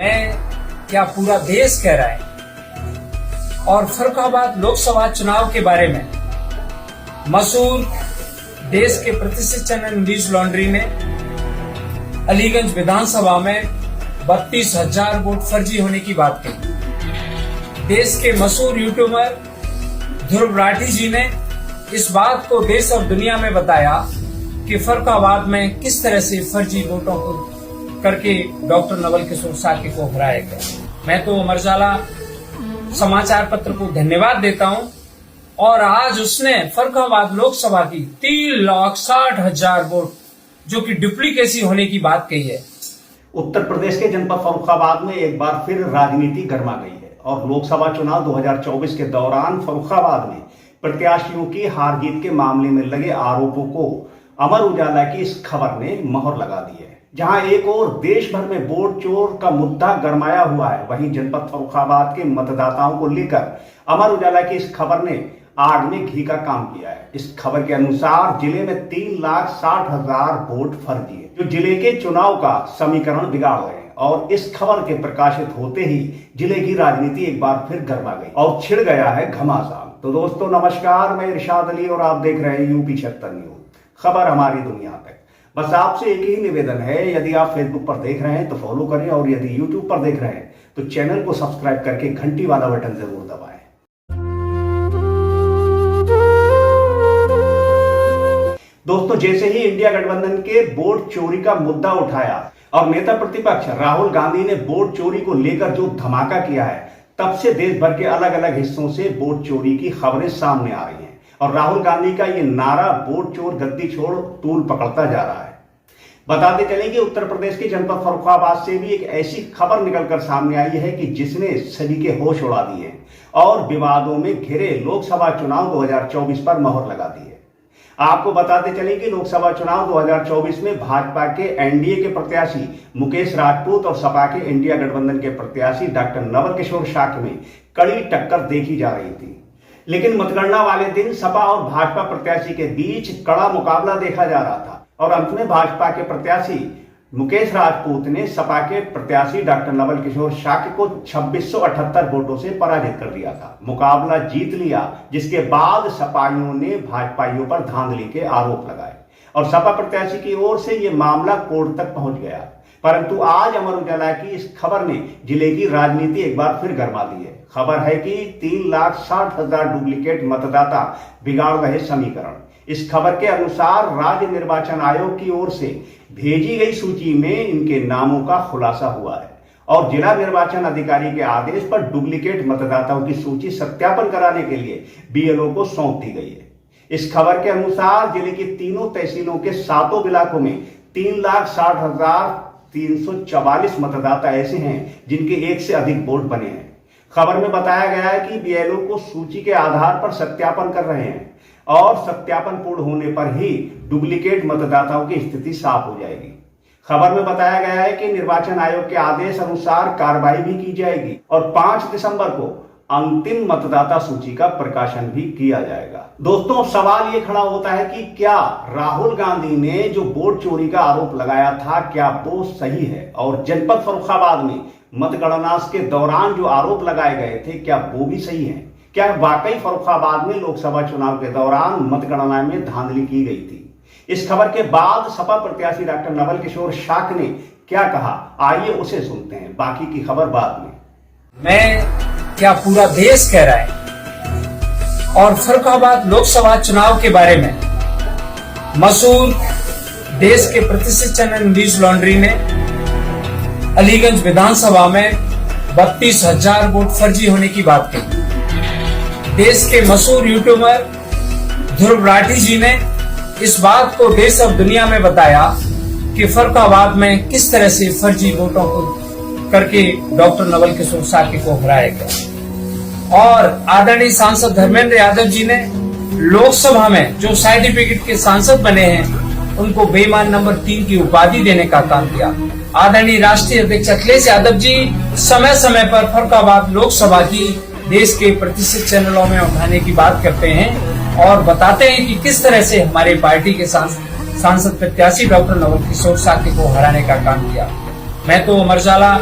मैं क्या पूरा देश कह रहा है। और फर्रुखाबाद लोकसभा चुनाव के बारे में मशहूर देश के प्रतिष्ठित चैनल न्यूज लॉन्ड्री ने अलीगंज विधानसभा में 32,000 वोट फर्जी होने की बात कही। देश के मशहूर यूट्यूबर ध्रुव राठी जी ने इस बात को देश और दुनिया में बताया कि फर्रुखाबाद में किस तरह से फर्जी वोटों को करके डॉक्टर नवल किशोर साकी को हराया गया। मैं तो अमर उजाला समाचार पत्र को धन्यवाद देता हूं। और आज उसने फर्रुखाबाद लोकसभा की 3,60,000 वोट जो कि डुप्लीकेसी होने की बात कही है। उत्तर प्रदेश के जनपद फर्रुखाबाद में एक बार फिर राजनीति गर्मा गई है और लोकसभा चुनाव 2024 के दौरान फर्रुखाबाद में प्रत्याशियों की हार जीत के मामले में लगे आरोपों को अमर उजाला की इस खबर ने मोहर लगा दी है। जहां एक और देश भर में वोट चोर का मुद्दा गरमाया हुआ है, वहीं जनपद फर्रुखाबाद के मतदाताओं को लेकर अमर उजाला की इस खबर ने आग में घी का काम किया है। इस खबर के अनुसार जिले में 3,60,000 वोट फर्जी है, जो जिले के चुनाव का समीकरण बिगाड़ गए। और इस खबर के प्रकाशित होते ही जिले की राजनीति एक बार फिर गरमा गई और छिड़ गया है घमासान। तो दोस्तों नमस्कार, मैं इरशाद अली और आप देख रहे हैं यूपी 76 न्यूज, खबर हमारी दुनिया तक। बस आपसे एक ही निवेदन है, यदि आप फेसबुक पर देख रहे हैं तो फॉलो करें और यदि यूट्यूब पर देख रहे हैं तो चैनल को सब्सक्राइब करके घंटी वाला बटन जरूर दबाएं। दोस्तों, जैसे ही इंडिया गठबंधन के वोट चोरी का मुद्दा उठाया और नेता प्रतिपक्ष राहुल गांधी ने वोट चोरी को लेकर जो धमाका किया है, तब से देश भर के अलग अलग हिस्सों से वोट चोरी की खबरें सामने आ रही हैं और राहुल गांधी का ये नारा वोट चोर गद्दी छोड़ तूल पकड़ता जा रहा है। बताते चलें कि उत्तर प्रदेश के जनपद फर्रुखाबाद से भी एक ऐसी खबर निकलकर सामने आई है कि जिसने सभी के होश उड़ा दिए और विवादों में घिरे लोकसभा चुनाव 2024 पर मोहर लगा दी है। आपको बताते चलें कि लोकसभा चुनाव 2024 में भाजपा के एनडीए के प्रत्याशी मुकेश राजपूत और सपा के इंडिया गठबंधन के प्रत्याशी डॉक्टर नवल किशोर साकी में कड़ी टक्कर देखी जा रही थी। लेकिन मतगणना वाले दिन सपा और भाजपा प्रत्याशी के बीच कड़ा मुकाबला देखा जा रहा था और अंत में भाजपा के प्रत्याशी मुकेश राजपूत ने सपा के प्रत्याशी डॉक्टर नवल किशोर साकी को 2678 वोटों से पराजित कर दिया था, मुकाबला जीत लिया। जिसके बाद सपाइयों ने भाजपाइयों पर धांधली के आरोप लगाए और सपा प्रत्याशी की ओर से यह मामला कोर्ट तक पहुंच गया। परंतु आज अमर उजाला की इस खबर ने जिले की राजनीति एक बार फिर गरमा दी है। खबर है कि 3,60,000 डुप्लीकेट मतदाता बिगाड़ रहे समीकरण। इस खबर के अनुसार राज्य निर्वाचन आयोग की ओर से भेजी गई सूची में इनके नामों का खुलासा हुआ है और जिला निर्वाचन अधिकारी के आदेश पर डुप्लीकेट मतदाताओं की सूची सत्यापन कराने के लिए बीएलओ को सौंप दी गई है। इस खबर के अनुसार जिले की तीनों तहसीलों के 7 इलाकों में 3,60,344 मतदाता ऐसे हैं जिनके एक से अधिक वोट बने हैं। खबर में बताया गया है कि बीएलओ को सूची के आधार पर सत्यापन कर रहे हैं और सत्यापन पूर्ण होने पर ही डुप्लीकेट मतदाताओं की स्थिति साफ हो जाएगी। खबर में बताया गया है कि निर्वाचन आयोग के आदेश अनुसार कार्रवाई भी की जाएगी और 5 दिसंबर को अंतिम मतदाता सूची का प्रकाशन भी किया जाएगा। दोस्तों, सवाल ये खड़ा होता है कि क्या राहुल गांधी ने जो वोट चोरी का आरोप लगाया था, क्या वो सही है? और जनपद फर्रुखाबाद में मतगणना के दौरान जो आरोप लगाए गए थे, क्या वो भी सही है? क्या वाकई फर्रुखाबाद में लोकसभा चुनाव के दौरान मतगणना में धांधली की गई थी? इस खबर के बाद सपा प्रत्याशी डॉक्टर नवल किशोर साकी ने क्या कहा, आइए उसे सुनते हैं। बाकी की खबर बाद में। मैं क्या पूरा देश कह रहा है। और फर्रुखाबाद लोकसभा चुनाव के बारे में मशहूर देश के प्रतिष्ठित चैनल न्यूज लॉन्ड्री ने अलीगंज विधानसभा में 32,000 वोट फर्जी होने की बात कही। देश के मशहूर यूट्यूबर ध्रुव राठी जी ने इस बात को देश और दुनिया में बताया कि फर्रुखाबाद में किस तरह से फर्जी वोटों को करके डॉक्टर नवल किशोर साकी को हराया गया। और आदरणीय सांसद धर्मेंद्र यादव जी ने लोकसभा में जो सर्टिफिकेट के सांसद बने हैं उनको बेईमान नंबर 3 की उपाधि देने का काम किया। आदरणीय राष्ट्रीय अध्यक्ष अखिलेश यादव जी समय समय पर फर्रुखाबाद लोकसभा की देश के प्रतिष्ठित चैनलों में उठाने की बात करते हैं और बताते हैं कि किस तरह से हमारे पार्टी के सांसद प्रत्याशी डॉक्टर नवल किशोर साकी को हराने का काम किया। मैं तो अमर उजाला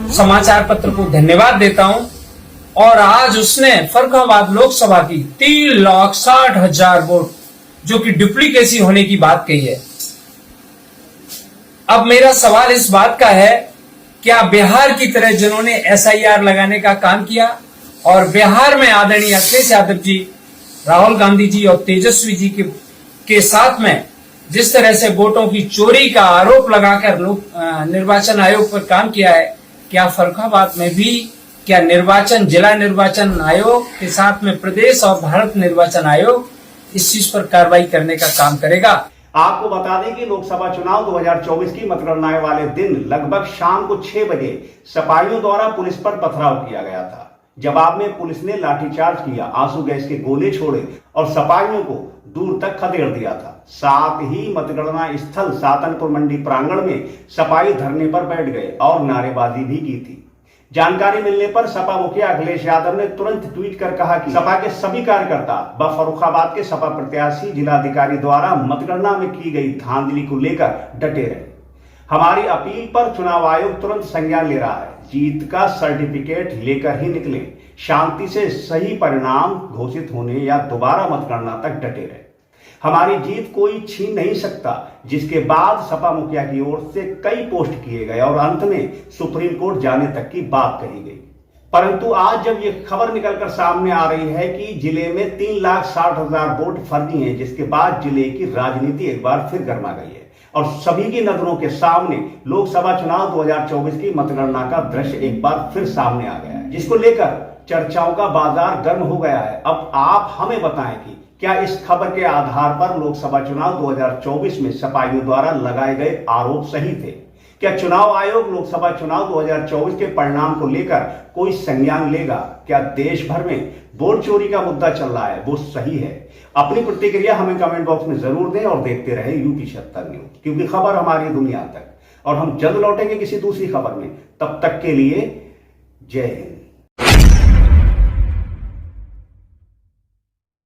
समाचार पत्र को धन्यवाद देता हूं। और आज उसने फर्रुखाबाद लोकसभा की 3,60,000 वोट जो कि डुप्लीकेसी होने की बात कही है। अब मेरा सवाल इस बात का है, क्या बिहार की तरह जिन्होंने SIR लगाने का काम किया और बिहार में आदरणीय अखिलेश यादव जी, राहुल गांधी जी और तेजस्वी जी के साथ में जिस तरह से वोटों की चोरी का आरोप लगाकर निर्वाचन आयोग पर काम किया है, क्या फर्रुखाबाद में भी क्या जिला निर्वाचन आयोग के साथ में प्रदेश और भारत निर्वाचन आयोग इस चीज पर कार्रवाई करने का काम करेगा? आपको बता दें कि लोकसभा चुनाव 2024 की मतगणना वाले दिन लगभग शाम को 6 बजे सिपाहियों द्वारा पुलिस पर पथराव किया गया था। जवाब में पुलिस ने लाठीचार्ज किया, आंसू गैस के गोले छोड़े और सिपाहियों को दूर तक खदेड़ दिया था। साथ ही मतगणना स्थल सातनपुर मंडी प्रांगण में सिपाही धरने पर बैठ गए और नारेबाजी भी की थी। जानकारी मिलने पर सपा मुखिया अखिलेश यादव ने तुरंत ट्वीट कर कहा कि सपा के सभी कार्यकर्ता व फर्रुखाबाद के सपा प्रत्याशी जिलाधिकारी द्वारा मतगणना में की गई धांधली को लेकर डटे रहे। हमारी अपील पर चुनाव आयोग तुरंत संज्ञान ले रहा है। जीत का सर्टिफिकेट लेकर ही निकले, शांति से सही परिणाम घोषित होने या दोबारा मतगणना तक डटे रहे। हमारी जीत कोई छीन नहीं सकता। जिसके बाद सपा मुखिया की ओर से कई पोस्ट किए गए और अंत में सुप्रीम कोर्ट जाने तक की बात कही गई। परंतु आज जब ये खबर निकलकर सामने आ रही है कि जिले में 3,60,000 वोट फर्जी हैं, जिसके बाद जिले की राजनीति एक बार फिर गर्मा गई है और सभी की नजरों के सामने लोकसभा चुनाव 2024 की मतगणना का दृश्य एक बार फिर सामने आ गया है, जिसको लेकर चर्चाओं का बाजार गर्म हो गया है। अब आप हमें बताएं कि क्या इस खबर के आधार पर लोकसभा चुनाव 2024 में सिपाहियों द्वारा लगाए गए आरोप सही थे? क्या चुनाव आयोग लोकसभा चुनाव 2024 के परिणाम को लेकर कोई संज्ञान लेगा? क्या देश भर में वोट चोरी का मुद्दा चल रहा है वो सही है? अपनी प्रतिक्रिया हमें कमेंट बॉक्स में जरूर दें और देखते रहे यूपी 76 न्यूज, क्योंकि खबर हमारी दुनिया तक। और हम जल्द लौटेंगे किसी दूसरी खबर में। तब तक के लिए जय हिंद।